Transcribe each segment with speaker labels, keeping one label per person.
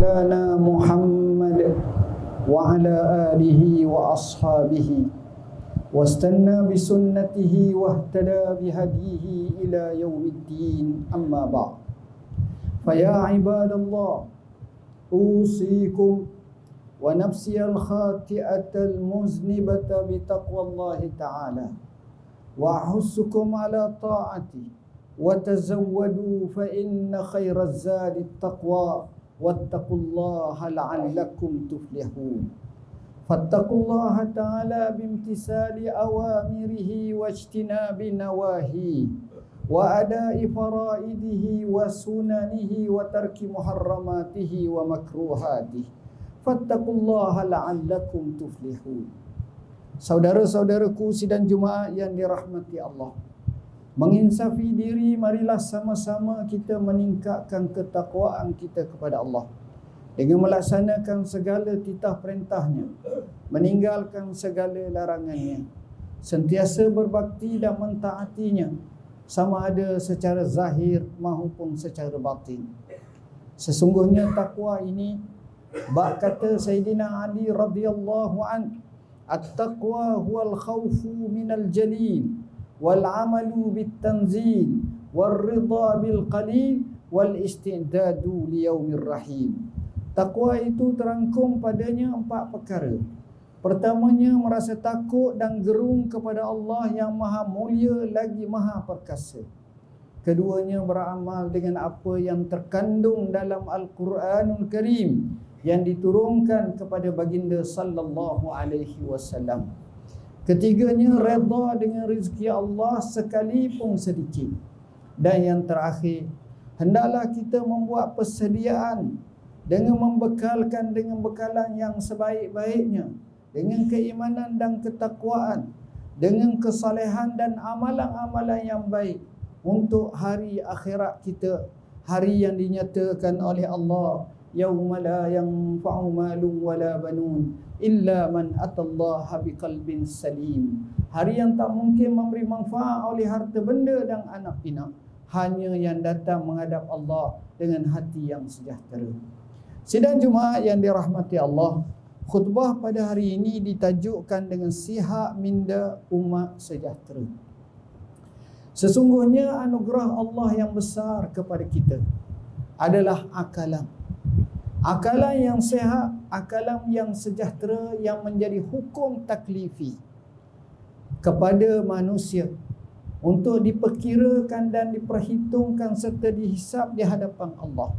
Speaker 1: مولانا محمد وعلى آله وأصحابه واستنى بسنته واهتدى بهديه إلى يوم الدين. أما بعد، فيا عباد الله، أوصيكم ونفسي الخاطئة المذنبة بتقوى الله تعالى، وأحثكم على طاعته، وتزودوا فإن خير الزاد التقوى، واتقوا الله لعلكم تفلحون. فاتقوا الله تعالى بامتثال أوامره واجتناب نواهيه، وأداء فرائضه وسننه، وترك محرماته ومكروهاته. فاتقوا الله لعلكم تفلحون. Saudara-saudaraku sidang Jumaat yang dirahmati Allah, menginsafi diri, marilah sama-sama kita meningkatkan ketakwaan kita kepada Allah dengan melaksanakan segala titah perintahnya, meninggalkan segala larangannya, sentiasa berbakti dan mentaatinya, sama ada secara zahir maupun secara batin. Sesungguhnya takwa ini, bak kata Sayyidina Ali radhiyallahu an, at-taqwa huwal khawfu minal jalil wal amalu bit tanzil wal ridha bil qalil wal istidadu li yaumir rahim. Takwa itu terangkum padanya 4 perkara. Pertamanya, merasa takut dan gerung kepada Allah yang maha mulia lagi maha perkasa. Keduanya, beramal dengan apa yang terkandung dalam Al-Quranul Karim yang diturunkan kepada baginda sallallahu alaihi wasallam. Ketiganya, redha dengan rezeki Allah sekalipun sedikit. Dan yang terakhir, hendaklah kita membuat persediaan dengan membekalkan dengan bekalan yang sebaik-baiknya, dengan keimanan dan ketakwaan, dengan kesalehan dan amalan-amalan yang baik untuk hari akhirat kita, hari yang dinyatakan oleh Allah, yauma la yanfa'u malun wala banun illa man atallaha biqalbin salim. Hari yang tak mungkin memberi manfaat oleh harta benda dan anak pinak, hanya yang datang menghadap Allah dengan hati yang sejahtera. Sidang Jumaat yang dirahmati Allah, khutbah pada hari ini ditajukkan dengan sihat minda umat sejahtera. Sesungguhnya anugerah Allah yang besar kepada kita adalah akalan. Akalan yang sehat, akalan yang sejahtera, yang menjadi hukum taklifi kepada manusia untuk diperkirakan dan diperhitungkan serta dihisab di hadapan Allah.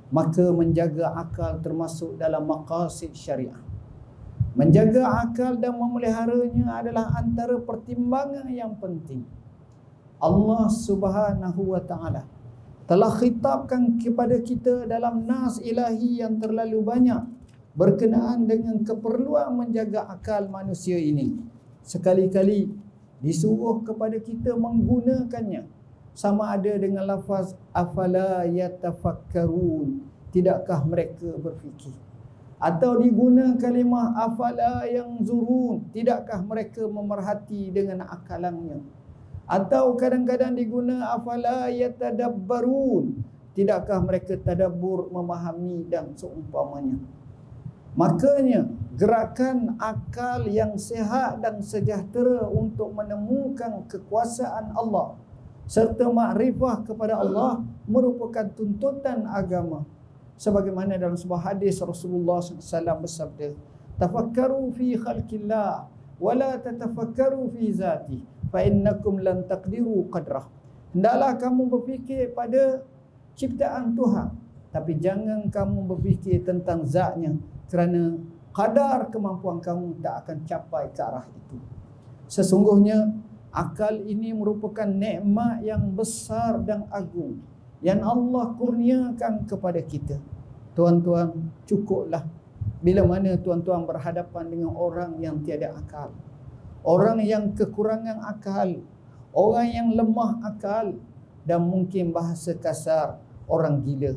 Speaker 1: Maka menjaga akal termasuk dalam maqasid syariah. Menjaga akal dan memeliharanya adalah antara pertimbangan yang penting. Allah Subhanahu wa taala telah khitabkan kepada kita dalam nas ilahi yang terlalu banyak berkenaan dengan keperluan menjaga akal manusia ini. Sekali-kali disuruh kepada kita menggunakannya, sama ada dengan lafaz afala yatafakkarun, tidakkah mereka berfikir, atau diguna kalimah afala yanzurun, tidakkah mereka memerhati dengan akalannya, atau kadang-kadang diguna afala yatadabbarun, tidakkah mereka tadabbur, memahami dan seumpamanya. Makanya gerakan akal yang sehat dan sejahtera untuk menemukan kekuasaan Allah serta makrifah kepada Allah merupakan tuntutan agama. Sebagaimana dalam sebuah hadis Rasulullah SAW bersabda, tafakkaru fi khalqillah wa la tatafakkaru fi zati fa innakum lan taqdiru qadrah. Hendaklah kamu berfikir pada ciptaan Tuhan, tapi jangan kamu berfikir tentang zatnya, kerana kadar kemampuan kamu tak akan capai ke arah itu. Sesungguhnya akal ini merupakan nikmat yang besar dan agung yang Allah kurniakan kepada kita. Tuan-tuan, cukuplah bila mana tuan-tuan berhadapan dengan orang yang tiada akal, orang yang kekurangan akal, orang yang lemah akal, dan mungkin bahasa kasar, orang gila.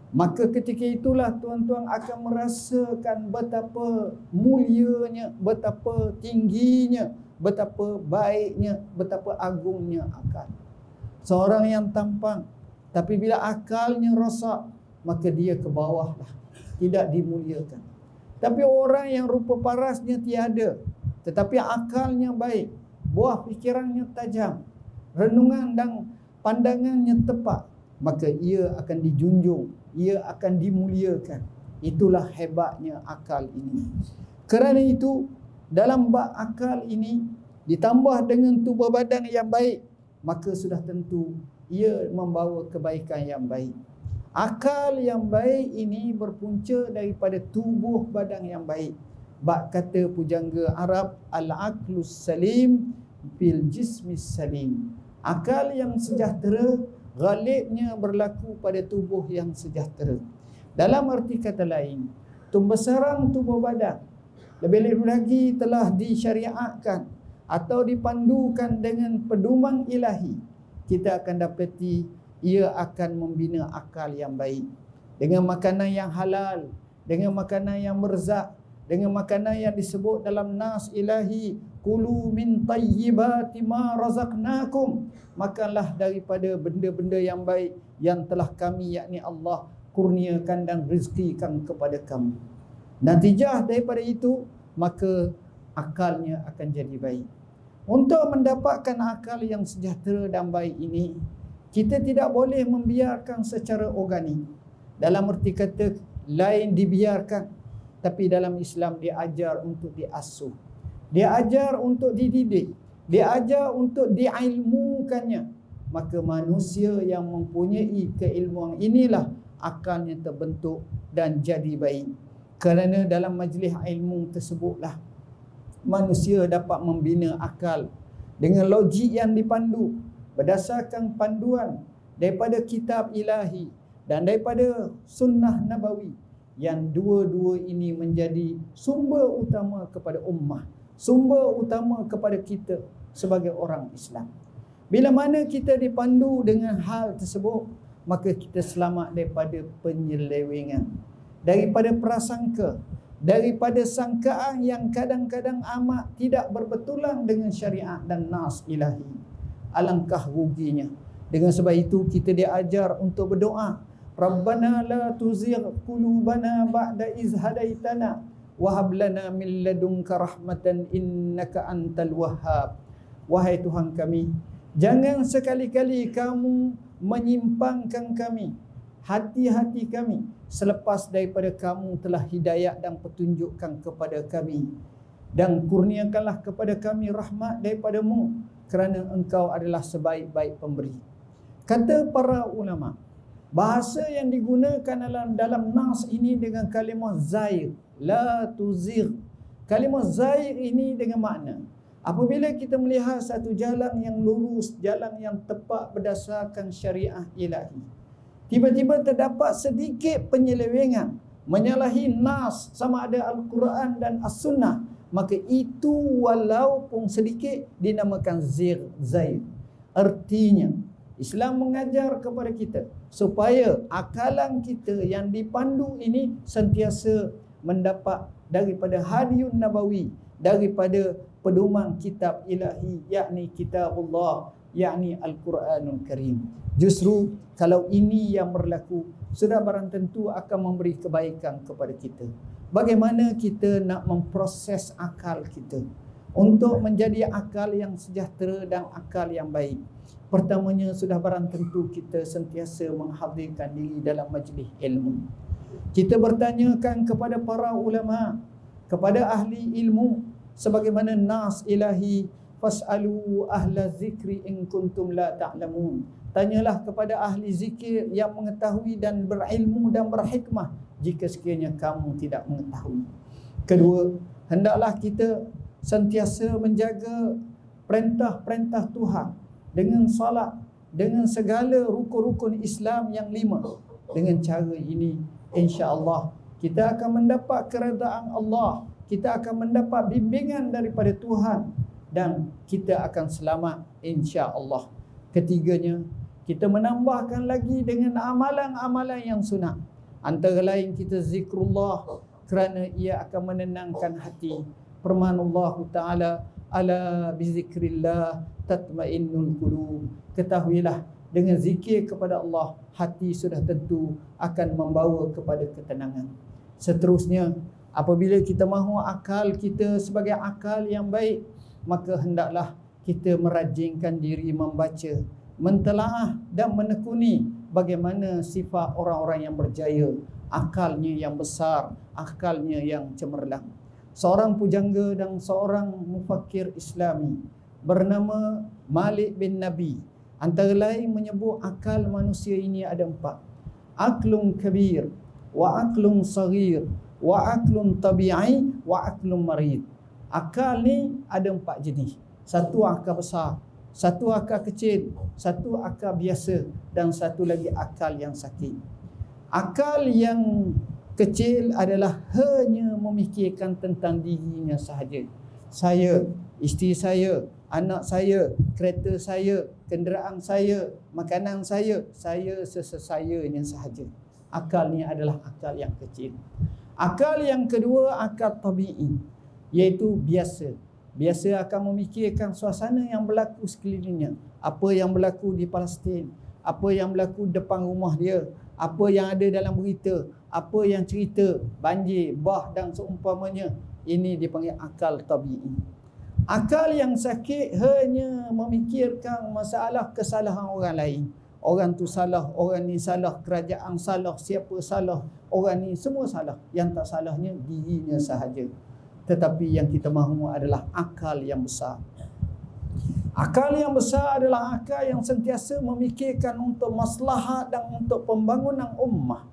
Speaker 1: Maka ketika itulah tuan-tuan akan merasakan betapa mulianya, betapa tingginya, betapa baiknya, betapa agungnya akal. Seorang yang tampang, tapi bila akalnya rosak, maka dia ke bawah lah. tidak dimuliakan. Tapi orang yang rupa parasnya tiada, tetapi akalnya baik, buah fikirannya tajam, renungan dan pandangannya tepat, maka ia akan dijunjung, ia akan dimuliakan. Itulah hebatnya akal ini. Kerana itu, dalam bab akal ini ditambah dengan tubuh badan yang baik, maka sudah tentu ia membawa kebaikan yang baik. Akal yang baik ini berpunca daripada tubuh badan yang baik. Bab kata pujangga Arab, al-aqlus salim bil jismis salim. Akal yang sejahtera ghalibnya berlaku pada tubuh yang sejahtera. Dalam arti kata lain, pembesaran tubuh badan lebih-lebih lagi telah disyariatkan atau dipandukan dengan pedoman ilahi. Kita akan dapati ia akan membina akal yang baik dengan makanan yang halal, dengan makanan yang merzak, dengan makanan yang disebut dalam nas ilahi, kulu min tayyibati ma razaqnakum, makanlah daripada benda-benda yang baik yang telah kami, yakni Allah, kurniakan dan rezekikan kepada kamu. Natijah daripada itu, maka akalnya akan jadi baik. Untuk mendapatkan akal yang sejahtera dan baik ini, kita tidak boleh membiarkan secara organik. Dalam erti kata lain dibiarkan, tapi dalam Islam diajar untuk diasuh, diajar untuk dididik, diajar untuk diilmukannya. Maka manusia yang mempunyai keilmuan inilah akalnya terbentuk dan jadi baik. Kerana dalam majlis ilmu tersebutlah manusia dapat membina akal dengan logik yang dipandu berdasarkan panduan daripada kitab ilahi dan daripada sunnah nabawi, yang dua-dua ini menjadi sumber utama kepada ummah, sumber utama kepada kita sebagai orang Islam. Bila mana kita dipandu dengan hal tersebut, maka kita selamat daripada penyelewengan, daripada prasangka, daripada sangkaan yang kadang-kadang amat tidak berbetulan dengan syariat dan nas ilahi. Alangkah ruginya. Dengan sebab itu kita diajar untuk berdoa, Rabbana la tuzigh qulubana ba'da iz hadaitana wa hab lana min ladunka rahmatan innaka antal wahhab. Wahai Tuhan kami, jangan sekali-kali kamu menyimpangkan kami, hati-hati kami, selepas daripada kamu telah hidayat dan petunjukkan kepada kami, dan kurniakanlah kepada kami rahmat daripadamu, kerana engkau adalah sebaik-baik pemberi. Kata para ulama, bahasa yang digunakan dalam nas ini dengan kalimah zair, la tuzigh. Kalimah zair ini dengan makna, apabila kita melihat satu jalan yang lurus, jalan yang tepat berdasarkan syariah ilahi, tiba-tiba terdapat sedikit penyelewengan, menyalahi nas sama ada Al-Quran dan As-Sunnah, maka itu walaupun sedikit dinamakan zair. Artinya Islam mengajar kepada kita supaya akalan kita yang dipandu ini sentiasa mendapat daripada hadiyun nabawi, daripada pedoman kitab ilahi, yakni kitabullah, yakni Al-Quranul Karim. Justru kalau ini yang berlaku, sudah barang tentu akan memberi kebaikan kepada kita. Bagaimana kita nak memproses akal kita untuk menjadi akal yang sejahtera dan akal yang baik? Pertamanya sudah barang tentu kita sentiasa menghadirkan diri dalam majlis ilmu. Kita bertanyakan kepada para ulama, kepada ahli ilmu, sebagaimana nas ilahi, fas'alu ahla zikri in kuntum la ta'lamun. Tanyalah kepada ahli zikir yang mengetahui dan berilmu dan berhikmah jika sekiranya kamu tidak mengetahui. Kedua, hendaklah kita sentiasa menjaga perintah-perintah Tuhan dengan salat, dengan segala rukun-rukun Islam yang 5. Dengan cara ini, insya-Allah kita akan mendapat keredaan Allah, kita akan mendapat bimbingan daripada Tuhan, dan kita akan selamat insya-Allah. Ketiganya, kita menambahkan lagi dengan amalan-amalan yang sunat. Antara lain kita zikrullah, kerana ia akan menenangkan hati. Firman Allah Ta'ala, ala bizikrillah tatmainnul qulub. Ketahuilah, dengan zikir kepada Allah, hati sudah tentu akan membawa kepada ketenangan. Seterusnya, apabila kita mahu akal kita sebagai akal yang baik, maka hendaklah kita merajinkan diri membaca, mentelaah dan menekuni bagaimana sifat orang-orang yang berjaya, akalnya yang besar, akalnya yang cemerlang. Seorang pujangga dan seorang mufakir Islami bernama Malik bin Nabi antara lain menyebut akal manusia ini ada 4. Aklun kabir, wa aklun saghir, wa aklun tabi'i, wa aklun marid. Akal ni ada 4 jenis. Satu akal besar, satu akal kecil, satu akal biasa, dan satu lagi akal yang sakit. Akal yang kecil adalah hanya memikirkan tentang dirinya sahaja. Saya, isteri saya, anak saya, kereta saya, kenderaan saya, makanan saya sesayanya sahaja. Akal ni adalah akal yang kecil. Akal yang kedua, akal tabi'i, iaitu biasa. Biasa akan memikirkan suasana yang berlaku sekelilingnya. Apa yang berlaku di Palestin, apa yang berlaku depan rumah dia, apa yang ada dalam berita, apa yang cerita banjir, bah dan seumpamanya. Ini dipanggil akal tabi'i. Akal yang sakit hanya memikirkan masalah kesalahan orang lain. Orang tu salah, orang ni salah, kerajaan salah, siapa salah, orang ni semua salah. Yang tak salahnya dirinya sahaja. Tetapi yang kita mahu adalah akal yang besar. Akal yang besar adalah akal yang sentiasa memikirkan untuk maslahat dan untuk pembangunan ummah.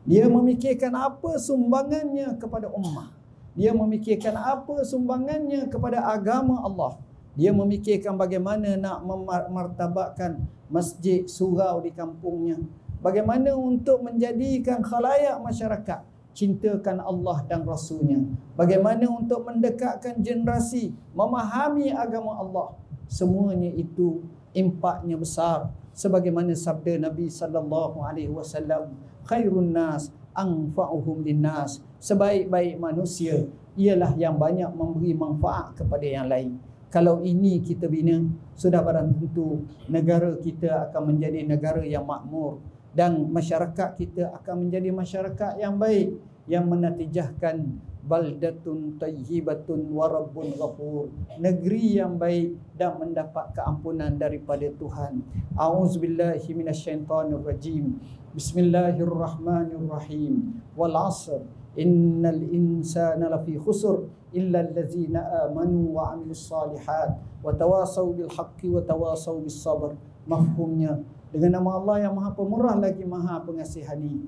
Speaker 1: Dia memikirkan apa sumbangannya kepada ummah. Dia memikirkan apa sumbangannya kepada agama Allah. Dia memikirkan bagaimana nak memartabatkan masjid, surau di kampungnya. Bagaimana untuk menjadikan khalayak masyarakat cintakan Allah dan Rasulnya. Bagaimana untuk mendekatkan generasi memahami agama Allah. Semuanya itu impaknya besar. Sebagaimana sabda Nabi SAW, khairun nas anfa'uhum linnas. Sebaik-baik manusia ialah yang banyak memberi manfaat kepada yang lain. Kalau ini kita bina, sudah barang tentu negara kita akan menjadi negara yang makmur dan masyarakat kita akan menjadi masyarakat yang baik, yang menatijahkan baldatun tayyibatun wa rabbun ghafur, negeri yang baik dan mendapat keampunan daripada Tuhan. A'udzubillahi minasyaitonir rajim. Bismillahirrahmanirrahim. Wal 'asr innal insana lafi khusr illa allazina amanu wa 'amilus solihat wa tawasaw bil haqqi wa tawasaw bis sabr. Mafhumnya, dengan nama Allah yang Maha Pemurah lagi Maha Pengasihani.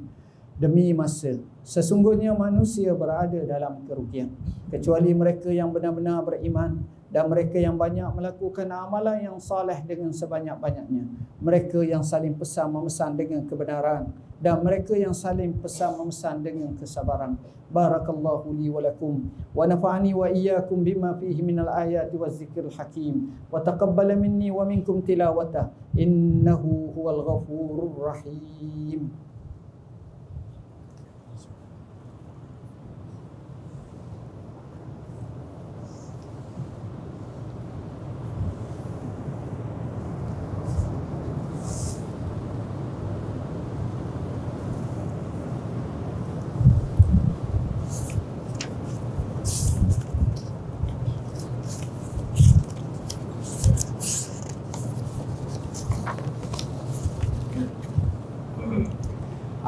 Speaker 1: Demi masa, sesungguhnya manusia berada dalam kerugian kecuali mereka yang benar-benar beriman dan mereka yang banyak melakukan amalan yang saleh dengan sebanyak-banyaknya, mereka yang saling pesan memesan dengan kebenaran dan mereka yang saling pesan memesan dengan kesabaran. Barakallahu li wa lakum wa nafa'ani wa iyyakum bima fihi minal ayati waz zikril hakim wa taqabbala minni wa minkum tilawatah innahu huwal ghafurur rahim.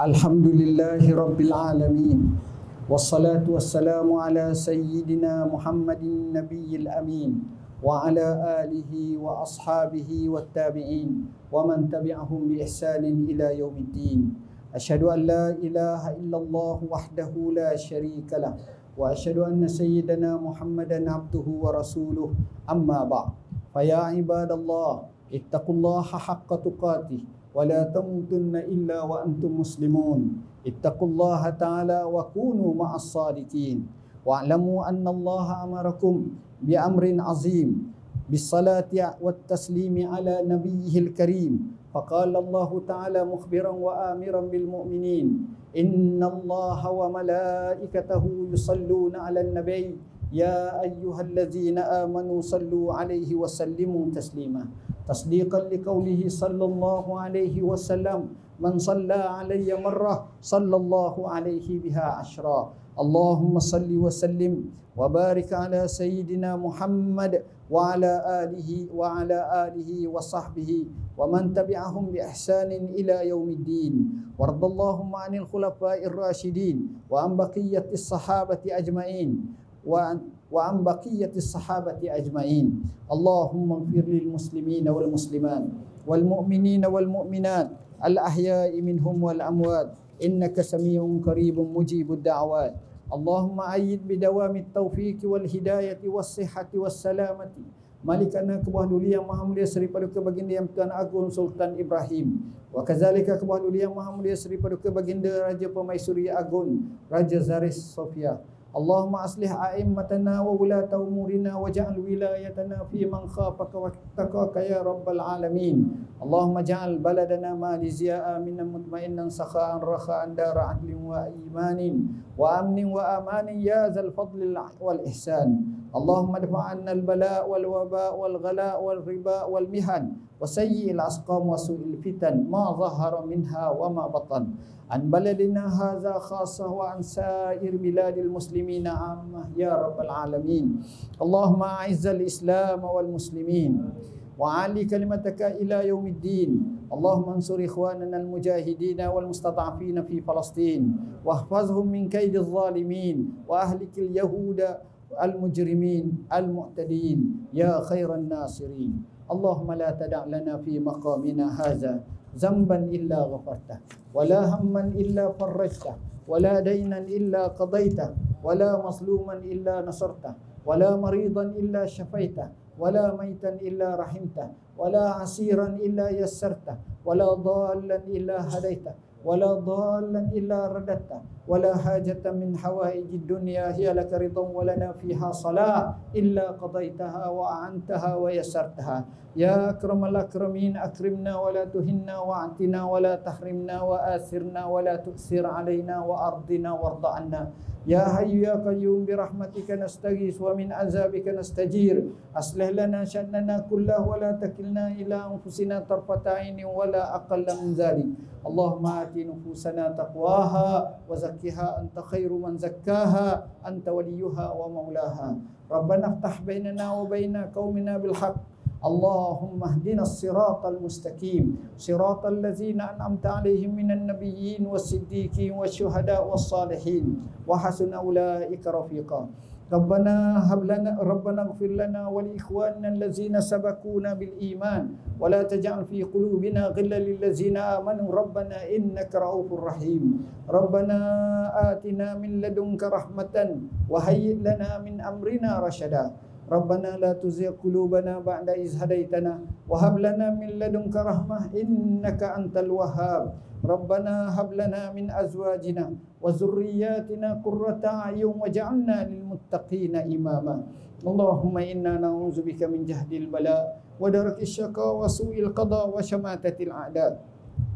Speaker 1: Alhamdulillahi Rabbil Alamin. Wassalatu wassalamu ala Sayyidina Muhammadin Nabiyil Amin wa ala alihi wa ashabihi wa tabi'in wa man tabi'ahum bi ihsanin ila yaumiddin. Asyhadu an la ilaha illallah wahdahu la syarika lah wa asyhadu anna Sayyidina Muhammadan abduhu wa rasuluh, amma ba'd. Fa ya ibadallah ittaqullaha haqqa tuqatih ولا تموتن إلا وأنتم مسلمون اتقوا الله تعالى وكونوا مع الصادقين واعلموا أن الله أمركم بأمر عظيم بالصلاة والتسليم على نبيه الكريم فقال الله تعالى مخبرا وآمرا بالمؤمنين إن الله وملائكته يصلون على النبي يا أيها الذين آمنوا صلوا عليه وسلموا تسليما تصديقا لقوله صلى الله عليه وسلم من صلى علي مرة صلى الله عليه بها عشرا. اللهم صل وسلم وبارك على سيدنا محمد وعلى آله وصحبه ومن تبعهم بإحسان إلى يوم الدين. وارض اللهم عن الخلفاء الراشدين وعن بقية الصحابة أجمعين اللهم اغفر للمسلمين والمسلمات والمؤمنين والمؤمنات الأحياء منهم والأموات إنك سميع قريب مجيب الدعوات. اللهم أيد بدوام التوفيق والهداية والصحة والسلامة Malikana kebuah duli yang maha mulia Seri Paduka Baginda yang Tuan Agung Sultan Ibrahim. Wa kazalika kebuah duli yang maha mulia Seri Paduka Baginda Raja Permaisuri Agung Raja Zaris Sofia. Allahumma aslih a'immatana wa wulata umurina waj'al wilayatana fi man khafaka wattaqaka ya rabbal alamin. Allahumma ja'al baladana malizia aminan mutmainnan sakha'an rakha'an dara adlin wa imanin wa amnin wa amanin ya zal fadli wal ihsan. Allahumma adfa' 'anna al-bala' wal waba' wal ghala' wal riba' wal mihan wa sayyi'il asqam wa su'il fitan ma zahara minha wa ma batan. An baladina hadza khassah wa an sa'ir biladil muslimina 'ammah ya rabbal alamin. Allahumma a'izzal islam wal muslimin wa 'ali kalimataka ila yaumiddin. Allahumma ansur ikhwanana al mujahidin wal mustad'afin fi Palestin wa ihfazhum min kaidil zalimin wa ahlikil yahuda al mujrimin al mu'tadin ya khairan nasirin. Allahumma la tada' lana fi maqamina hadza ذنبا إلا غفرته ولا هما إلا فرجته ولا دينا إلا قضيته ولا مظلوما إلا نصرته ولا مريضا إلا شفيته ولا ميتا إلا رحمته ولا عسيرا إلا يسرته ولا ضالا إلا هديته ولا ضالا إلا رددته ولا حاجة من حوائج الدنيا هي لك رضا ولنا فيها صلاة إلا قضيتها وأعنتها ويسرتها. يا أكرم الأكرمين أكرمنا ولا تهنا وأعطنا ولا تحرمنا وآثرنا ولا تؤثر علينا وأرضنا وارض عنا. يا حي يا قيوم برحمتك نستغيث ومن عذابك نستجير. أصلح لنا شأننا كله ولا تكلنا إلى أنفسنا طرفة عين ولا أقل من ذلك. اللهم آت نفوسنا تقواها وزكها أنت خير من زكاها أنت وليها ومولاها. ربنا افتح بيننا وبين قومنا بالحق. اللهم اهدنا الصراط المستقيم صراط الذين أنعمت عليهم من النبيين والصديقين والشهداء والصالحين وحسن أولئك رفيقا. ربنا اغفر لنا ولإخواننا الذين سبقونا بالإيمان ولا تجعل في قلوبنا غلا للذين آمنوا ربنا إنك رؤوف رحيم. ربنا آتنا من لدنك رحمة وهيئ لنا من أمرنا رشدا. ربنا لا تزغ قلوبنا بعد إذ هديتنا وهب لنا من لدنك رحمة إنك أنت الوهاب. ربنا هب لنا من أزواجنا وذرياتنا قرة أعين واجعلنا للمتقين إماما. اللهم إنا نعوذ بك من جهد البلاء ودرك الشقاء وسوء القضاء وشماتة الأعداء.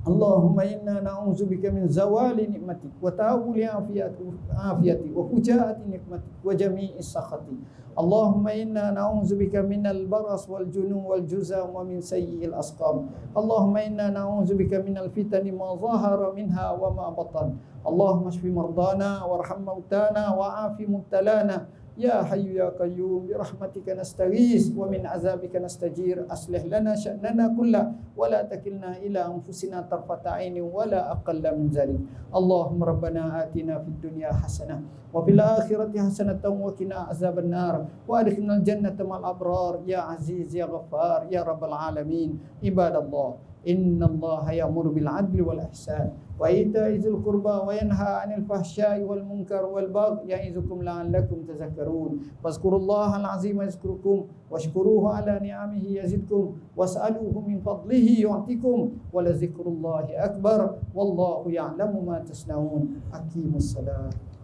Speaker 1: اللهم إنا نعوذ بك من زوال نعمتك وتحول عافيتك وفجاءة نقمتك وجميع سخطك. اللهم إنا نعوذ بك من البرص والجنون والجزام ومن سيء الأسقام. اللهم إنا نعوذ بك من الفتن ما ظهر منها وما بطن. اللهم اشف مرضانا وارحم موتانا وعاف مبتلانا. يا حي يا قيوم برحمتك نستغيث ومن عذابك نستجير. أصلح لنا شأننا كله ولا تكلنا إلى أنفسنا طرفة عين ولا أقل من ذلك. اللهم ربنا آتنا في الدنيا حسنة وفي الآخرة حسنة وقنا عذاب النار وأدخلنا الجنة مع الأبرار يا عزيز يا غفار يا رب العالمين. عباد الله إن الله يأمر بالعدل والإحسان وإيتاء ذي القربى وينهى عن الفحشاء والمنكر والبغي يعظكم لعلكم تذكرون. فاذكروا الله العظيم يذكركم واشكروه على نعمه يزدكم واسألوه من فضله يعطيكم ولذكر الله أكبر والله يعلم ما تصنعون. أقيموا الصلاة.